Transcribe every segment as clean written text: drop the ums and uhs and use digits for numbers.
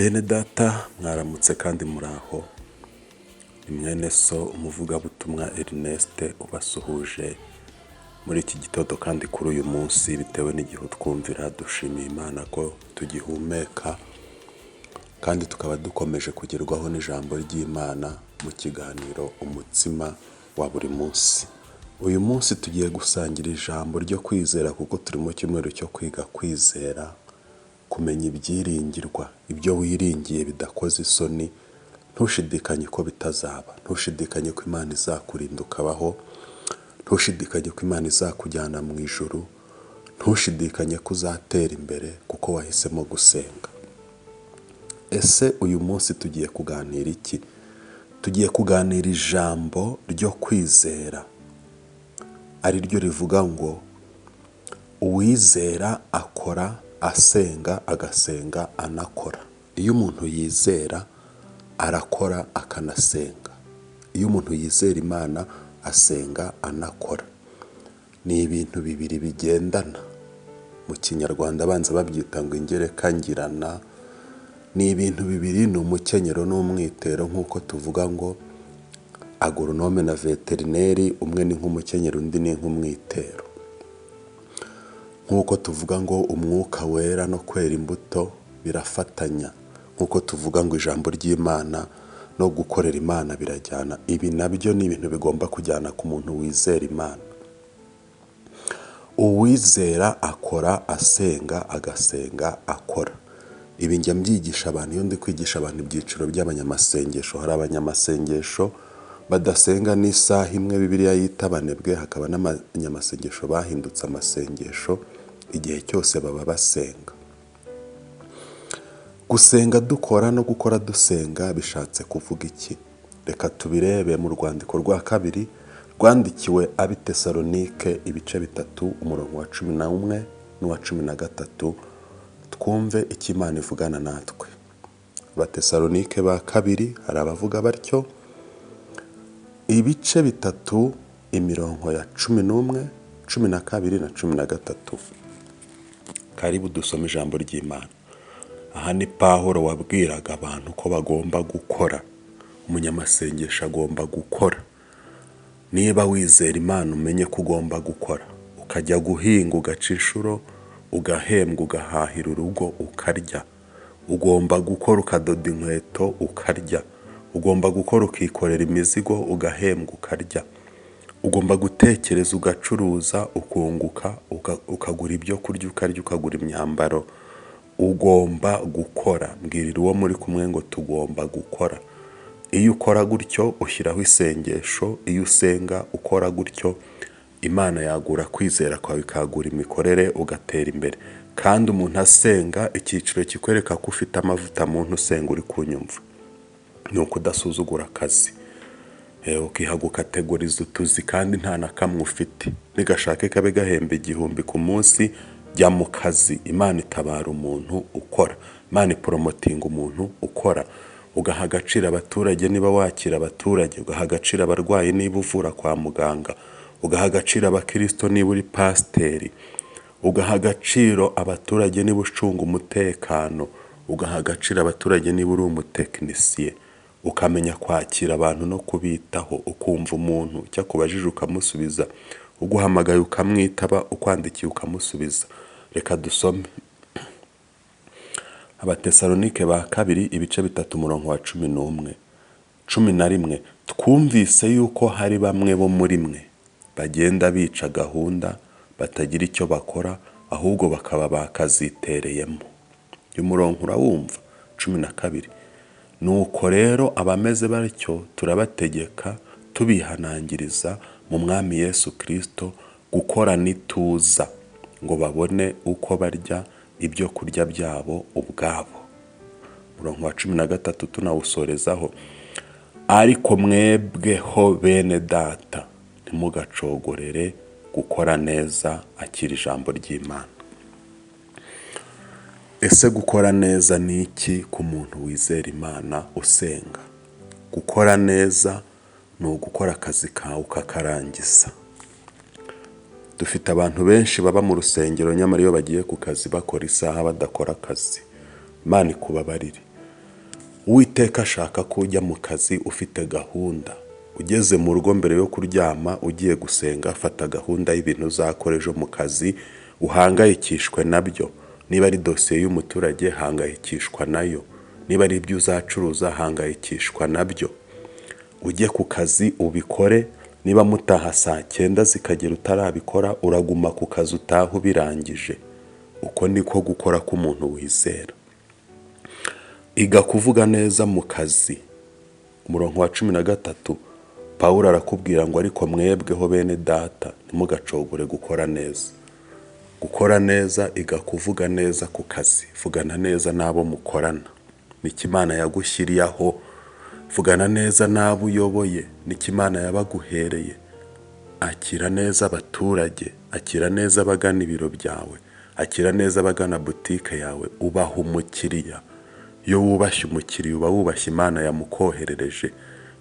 Bene data mwaramutse kandi muraho, ni mwene so umuvugabutumwa Ernest ubasuhuje muri iki gitondo kandi kuri uyu munsi, bitewe n'igihe twumvira. Dushimiye Imana ko tugihumeka kandi tukaba dukomeje kugerwaho n'ijambo ry'Imana mu kiganiro umutsima wa buri munsi. Uyu munsi tugiye gusangira ijambo ryo kwizera, kuko turi mu cyumweru cyo kwiga kwizera, kumenya ibyiringirwa, ibyo wiringiye bidakoze isoni. Ntushidikanye ko bitazaba, ntushidikanye ko Imana izakurinda ukabaho, ntushidikanye ko Imana izakujyana mu ijuru, ntushidikanye ko uzatera imbere kuko wahisemo gusenga. Ese uyu munsi tugiye kuganira iki? Tugiye kuganira ijambo ryo kwizera, ari ryo rivuga ngo uwizera akora, asenga, agasenga anakora. Iyo umuntu yizera arakora akanasenga. Iyo umuntu yizera Imana asenga anakora. Ni ibintu bibiri bigendana. Mu Kinyarwanda abanza babyita ngo ingereka ngirana. Ni ibintu bibiri, ni umukenyero n'umwitero, nk'uko tuvuga ngo agoronome na veterineri, umwe ni nk'umukenyero undi ni nk'umwitero. Nk'uko tuvuga ngo umwuka wera no kwera imbuto birafatanya, nk'uko tuvuga ngo ijambo ry'Imana no gukorera Imana birajyana. Ibi nabyo ni ibintu bigomba kujyana ku muntu wizera Imana. Uwizera akora, asenga, agasenga akora. Ibi njya mbyigisha abantu iyo ndi kwigisha abantu ibyiciro by'abanyamasengesho. Hari abanyamasengesho badasenga n'isaha imwe Bibiliya yita abanebwe, hakaba n'abanyamasengesho bahindutse amasengesho igihe cyose baba basenga. Gusenga dukora no gukora dusenga bishatse kuvuga iki? Reka tubirebe mu rwandiko rwa kabiri rwandikiwe ab'i Tesalonike, ibice 3, umurongo wa 11 n'uwa 13. Twumve icyo Imana ivugana natwe. Abatesalonike ba kabiri, hari abavuga batyo, ibice 3, imirongo ya 11, 12 na 13. Karibu dusome ijambo ry'Imana. Aha ni Pawulo wabwiraga abantu ko bagomba gukora. Umunyamasengesho agomba gukora. Niba wizera Imana umenye ko ugomba gukora. Ukajya guhinga, ugaca inshuro, ugahembwa, ugahahira urugo, ukarya. Ugomba gukora, ukadoda inkweto, ukarya. Ugomba gukora, ukikorera imizigo, ugahembwa, ukarya. Ugomba gutekereza, ugacuruza, ukunguka, ukagura ibyo kurya, ukarya, ukagura imyambaro. Ugomba gukora. Mbwirira uwo muri kumwe ngo tugomba gukora. Iyo ukora gutyo ushyiraho isengesho, iyo usenga ukora gutyo, Imana yagura kwizera kwawe, ikagura imikorere, ugatera imbere. Kandi umuntu asenga, icyiciro kikwereka ko ufite amavuta. Muntu usenga uri kunyumva, ni ukudasuzugura akazi, ukiha gukategoriza utuzi kandi nta na kamwe ufite. Nigashake kabe gahemba 1000 ku munsi, jya mu kazi. Imana itabara umuntu ukora. Imana iporomotinga umuntu ukora. Ugaha agaciro abaturage niba wakira abaturage, ugaha agaciro abarwayi niba uvura kwa muganga, ugaha agaciro abakristo niba uri pasiteri, ugaha agaciro abaturage niba ucunga umutekano, ugaha agaciro abaturage niba uri umutekinisiye. Ukamenya kwakira abantu no kubitaho, ukumva umuntu cyakubajije ukamusubiza, uguhamagaye ukamwitaba, ukwandikiye ukamusubiza. Reka dusome Abatesalonike ba kabiri, ibice 3, umurongo wa 11, 11. Twumvise yuko hari bamwe bo muri mwe bagenda bica gahunda, batagira icyo bakora, ahubwo bakaba bakazitereyemo. Uyu murongo urawumva? 12. Nuko rero abameze batyo turabategeka, tubihanangiriza mu Mwami Yesu Kristo, gukora nituza, ngo babone uko barya ibyo kurya byabo ubwabo. Umurongo wa 13 tunawusorezaho. Ariko mwebweho bene data, ntimugacogorere gukora neza, akira ijambo ry'Imana. Ese gukora neza ni iki ku muntu wizera Imana usenga? Gukora neza ni ugukora akazi kawe ukakarangiza. Dufite abantu benshi baba mu rusengero, nyamara iyo bagiye ku kazi bakora isaha badakora akazi. Imana ikubabarire. Uwiteka ashaka ko ujya mu kazi ufite gahunda. Ugeze mu rugo mbere yo kuryama ugiye gusenga, fata gahunda y'ibintu uzakora ejo mu kazi, uhangayikishwe nabyo. Niba ari dosiye y'umuturage, hangayikishwa nayo. Niba ari ibyo uzacuruza, hangayikishwa nabyo. Ujye ku kazi ubikore. Niba mutaha saa 9 zikagera utarabikora, uraguma ku kazi utaha ubirangije. Uko niko gukora k'umuntu wizera. Iga kuvuga neza mu kazi. Umurongo wa 13, Pawulo arakubwira ngo ariko mwebweho bene data ntimugacogore gukora neza. Gukora neza, iga kuvuga neza ku kazi. Vugana neza n'abo mukorana. Niki Imana yagushyiriyeho. Vugana neza n'abo uyoboye. Niki Imana yabaguhereye. Akira neza abaturage. Akira neza abagana ibiro byawe. Akira neza abagana butike yawe. Ubaha umukiriya. Iyo wubashye umukiriya uba wubashye Imana yamukoherereje.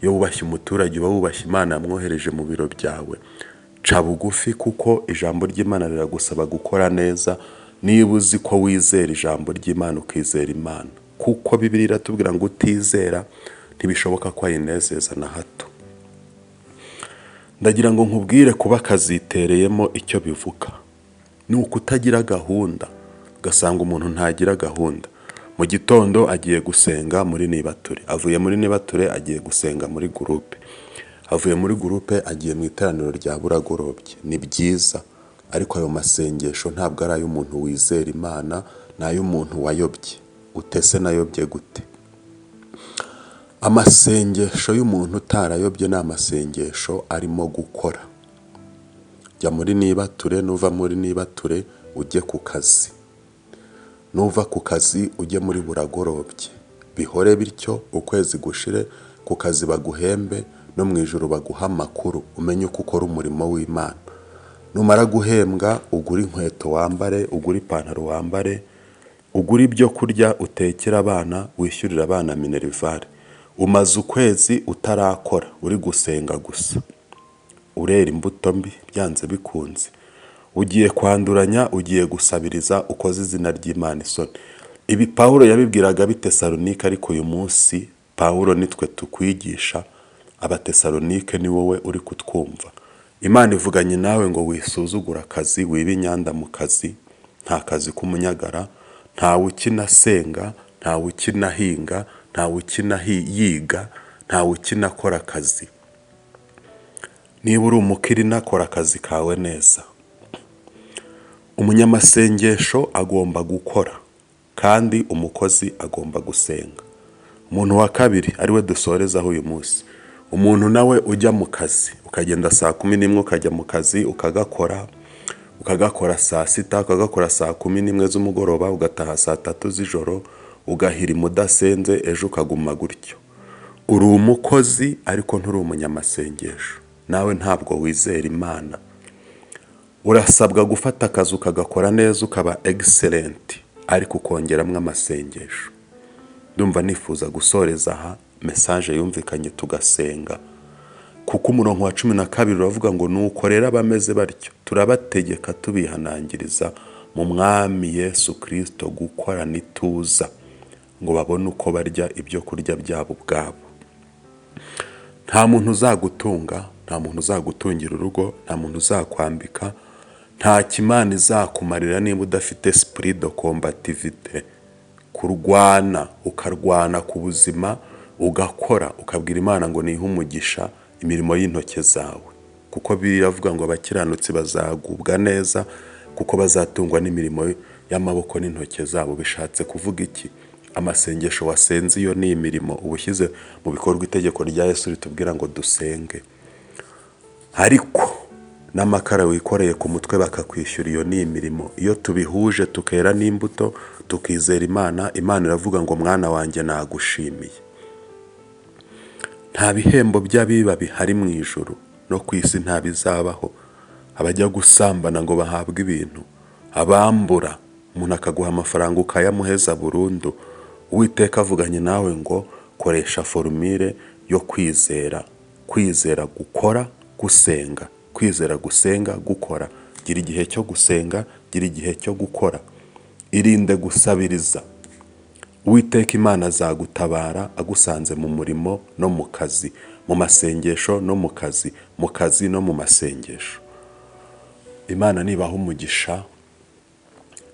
Iyo wubashye umuturage uba wubashye Imana yamwohereje mu biro byawe. Ca bugufi kuko ijambo ry'Imana riragusaba gukora neza. Niba uzi ko wizera ijambo ry'Imana ukizera Imana. Kuko Bibiliya iratubwira ngo utizera ntibishoboka ko ayinezeza na hato. Ndagira ngo nkubwire kuba kazitereyemo icyo bivuga. Ni ukutagira gahunda. Ugasanga umuntu ntagira gahunda. Mu gitondo agiye gusenga muri Nibature. Avuye muri Nibature agiye gusenga muri gurupe. Avuye muri gurupe agiye mu iteraniro rya buragorobye. Ni byiza. Ariko ayo masengesho ntabwo ari ay'umuntu wizera Imana, ni ay'umuntu wayobye. Utese nayobye gute? Amasengesho y'umuntu utarayobye ni amasengesho arimo gukora. Jya muri Nibature, nuva muri Nibature ujye ku kazi. Nuva ku kazi ujye muri buragorobye. Bihore bityo ukwezi gushire, ku kazi baguhembe, no mu ijuru baguha amakuru, umenye uko ukora umurimo w'Imana. Numara guhembwa ugura inkweto wambare, ugura ipantaro wambare, ugura ibyo kurya utekera abana, wishyurira abana minerivare. Umaze ukwezi utarakora, uri gusenga gusa. Urera imbuto mbi byanze bikunze. Ugiye kwanduranya, ugiye gusabiriza, ukoze izina ry'Imana isoni. Ibi Pawulo yabibwiraga ab'Itesalonike, ariko uyu munsi Pawulo nitwe tukwigisha. Abatesalonike ni wowe uri kutwumva. Imana ivuganye nawe ngo wisuzugura akazi, wiba inyanda mu kazi. Nta kazi k'umunyagara, ntawe ukinasenga, ntawe ukinahinga, ntawe ukinayiga, ntawe ukinakora akazi. Niba uri umukirina, kora akazi kawe neza. Umunyamasengesho agomba gukora, kandi umukozi agomba gusenga. Umuntu wa kabiri ari we dusorezaho uyu munsi. Umuntu nawe ujya mu kazi, ukagenda saa 11 ukajya mu kazi ukagakora saa 6, ukagakora saa 11 z'umugoroba, ugataha saa 3 z'ijoro, ugahira mudasenze, ejo ukaguma gutyo. Uri umukozi ariko nturi umunyamasengesho. Nawe ntabwo wizera Imana. Urasabwa gufata akazi ukagakora neza, ukaba excellent, ariko ukongeramo amasengesho. Ndumva nifuza gusoreza aha message yumvikanye tugasenga. Kuko umurongo wa 12 uravuga ngo nukorera abameze batyo turabategeka tubihanangiriza mu Mwami Yesu Kristo gukora nituza, ngo babone uko barya ibyo kurya byabo ubwabo. Nta muntu uzagutunga, nta muntu uzagutungira urugo, nta muntu uzakwambika, nta kimana izakumarira niba udafite esprit de combativité. Kurwana, ukarwana ku buzima, ugakora, ukabwira Imana ngo nihe umugisha imirimo y'intoke zawe. Kuko biravuga ngo abakiranutsi bazagubwa neza, kuko bazatungwa n'imirimo y'amaboko n'intoke zabo. Bishatse kuvuga iki? Amasengesho wasenze iyo ni imirimo ubushyize mu bikorwa itegeko rya Yesu ritubwira ngo dusenge. Ariko n'amakara wikoreye ku mutwe bakakwishyura, iyo ni imirimo. Iyo tubihuje tukera n'imbuto, tukizera Imana, Imana iravuga ngo mwana wanjye nagushimiye. Nta bihembo by'abiba bihari mu ijuru, no ku isi nta bizabaho. Abajya gusambana ngo bahabwe ibintu, abambura, umuntu akaguha amafaranga ukayamuheza burundu. Uwiteka avuganye nawe ngo koresha formule yo kwizera. Kwizera gukora, gusenga. Kwizera gusenga, gukora. Gira igihe cyo gusenga, gira igihe cyo gukora. Irinde gusabiriza. Uwiteka Imana azagutabara agusanze mu murimo no mu kazi, mu masengesho no mu kazi, mu kazi no mu masengesho. Imana nibaha umugisha.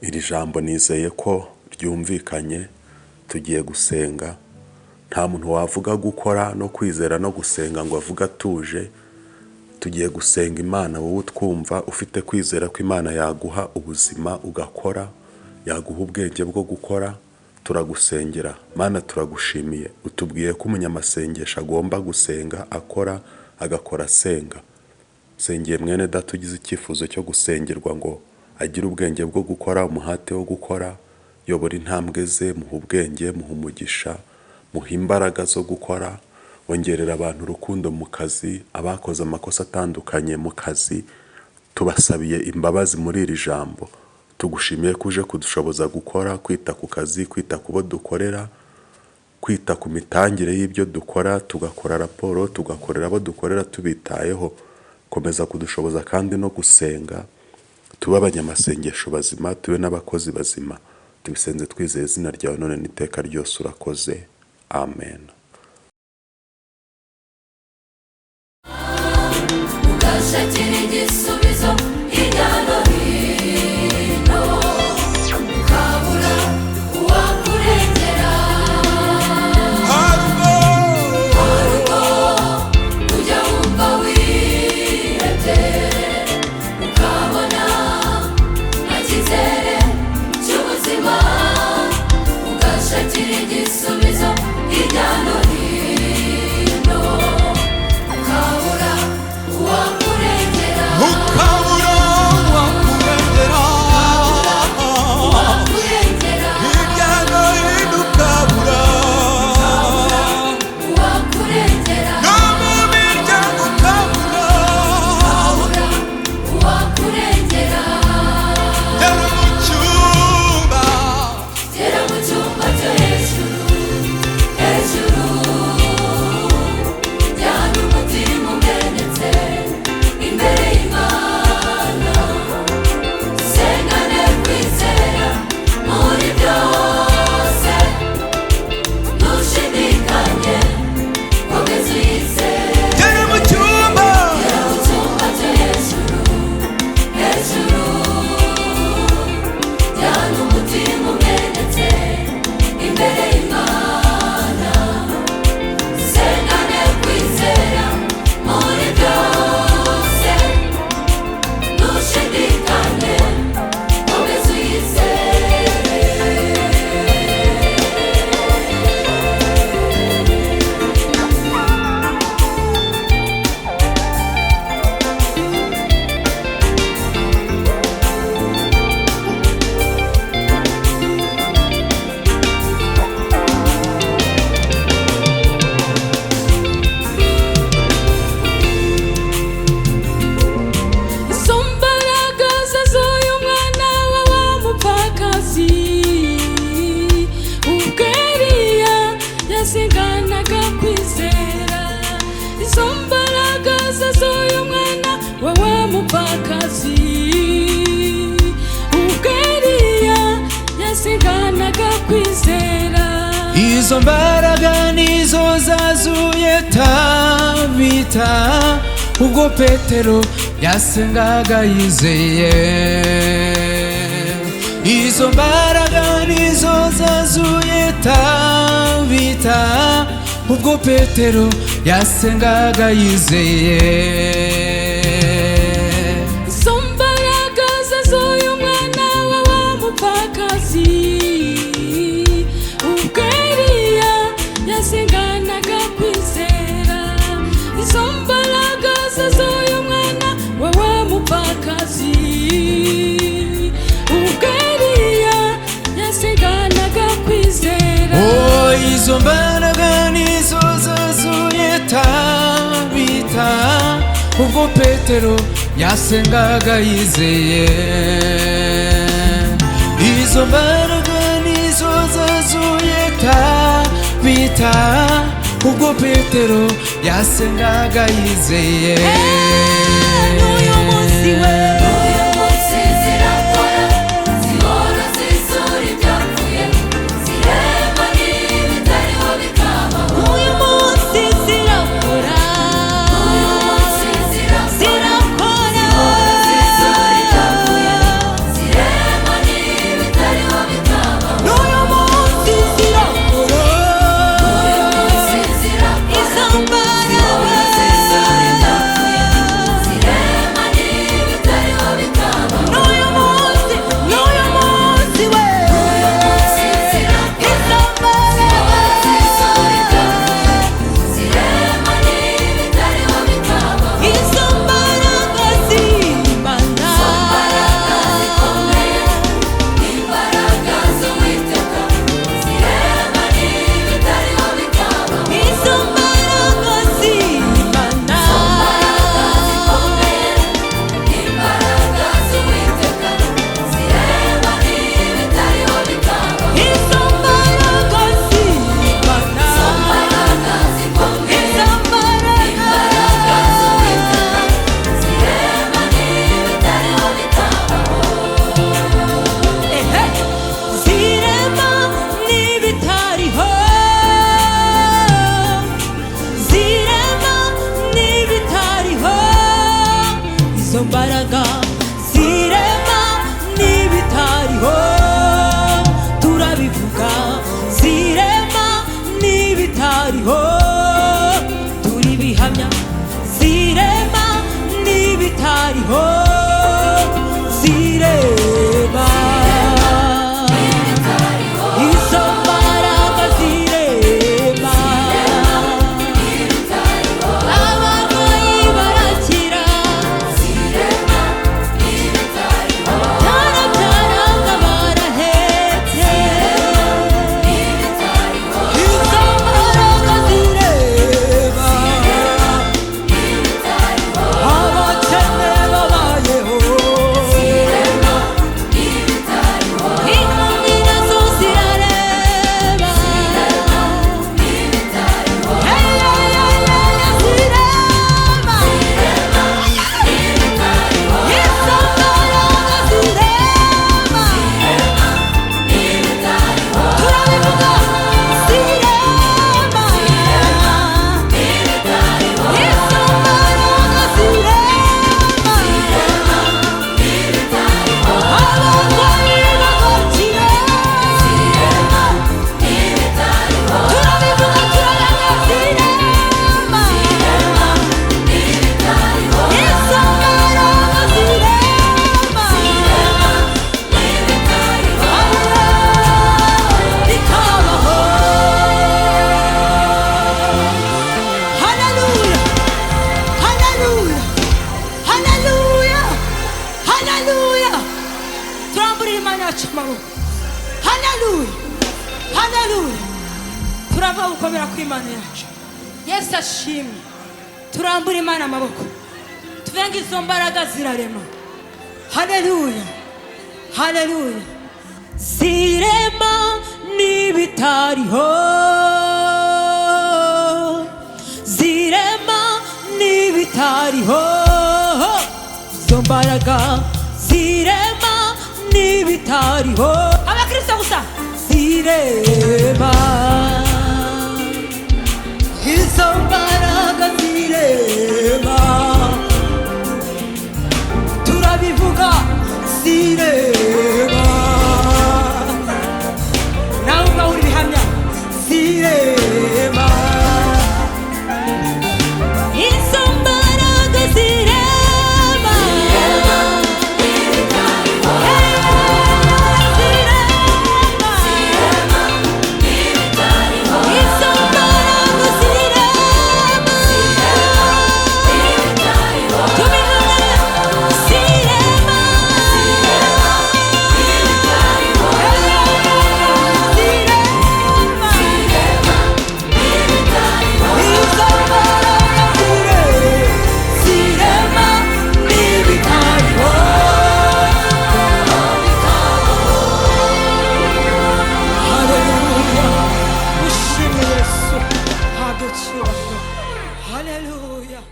Iri jambo nizeye ko ryumvikanye. Tugiye gusenga. Nta muntu wavuga gukora no kwizera no gusenga ngo avuga atuje. Tugiye gusenga Imana. Wowe utwumva ufite kwizera ko Imana yaguha ubuzima ugakora, yaguha ubwenge bwo gukora, turagusengera. Mana, turagushimiye. Utubwiye ko umunyamasengesho agomba gusenga akora, agakora asenga. Sengeye mwene data ugize icyifuzo cyo gusengerwa ngo agire ubwenge bwo gukora, umuhate wo gukora. Yobora intambwe ze, muha ubwenge, muha umugisha, muha imbaraga zo gukora. Wongerera abantu urukundo mu kazi, abakoze amakosa atandukanye mu kazi tubasabiye imbabazi muri iri jambo. Tugushimiye ko uje kudushoboza gukora, kwita ku kazi, kwita ku bo dukorera, kwita ku mitangire y'ibyo dukora, tugakora raporo, tugakorera abo dukorera tubitayeho. Komeza kudushoboza kandi no gusenga, tube abanyamasengesho bazima, tube n'abakozi bazima. Tubisenze twizeye izina ryawe none n'iteka ryose. Urakoze. Amen. Ugashakira igisubizo hirya no hino, ukabura uwakurengera. Hari ubwo ujya wumva wihebye, ukabona nta cyizere cy'ubuzima. Ugashakira igisubizo hirya no hino, ukabura uwakurengera. Hirya no hino ukabura uwakurengera. No mu miryango ukabura uwakurengera. Gera mu cyumba cyo hejuru, hejuru. Jyana umutima umenetse imbere y'Imana. Sengane kwizera muri byose, ntushidikanye, komeza uyizere. Gera mu cyumba cyo hejuru, hejuru. Jyana umutima umenetse imbere y'Imana. Sengane kwizera muri byose, ntushidikanye, komeza uyizere. Izo mbaraga zazuye umwana w'umupfakazi, ubwo Eliya yazinganaga kwizera. Izo mbaraga zazuye umwana w'umupfakazi, ubwo Eliya yazinganaga kwizera. Izo mbaraga nizo zazuye Tabita ubwo Petero yasengaga yizeye. Izo mbaraga nizo zazuye Tabita ubwo Petero yasengaga yizeye. Izo mbaraga zazuye umwana w'umupfakazi, ubwo Eliya yazinganaga kwizera. Izo mbaraga zazuye umwana w'umupfakazi, ubwo Eliya yazinganaga kwizera. Oh, izo mbaraga nizo zazuye Tabita ubwo Petero yasengaga yizeye. Izo mbaraga nizo zazuye Tabita ubwo Petero yasengaga yizeye. N'uyu munsi zirakora, zihora zisura ibyapfuye, zirema imana yacu amaboko. Haleluya, haleluya. Turava gukomera kw'imana yacu. Yesu ashimwe. Turambura imana amaboko, tuvenga izo mbaraga zirarema. Haleluya, haleluya. Zirema n'ibitariho, zirema n'ibitariho, izo mbaraga zirema n'ibitariho. Abakristo gusa zirema, izo mbaraga zirema, turabivuga zirema. Nawe ubwawe uri bihamya zirema, izo mbaraga zirema, zirema, izo mbaraga zirema, tubihamya zirema, Hallelujah.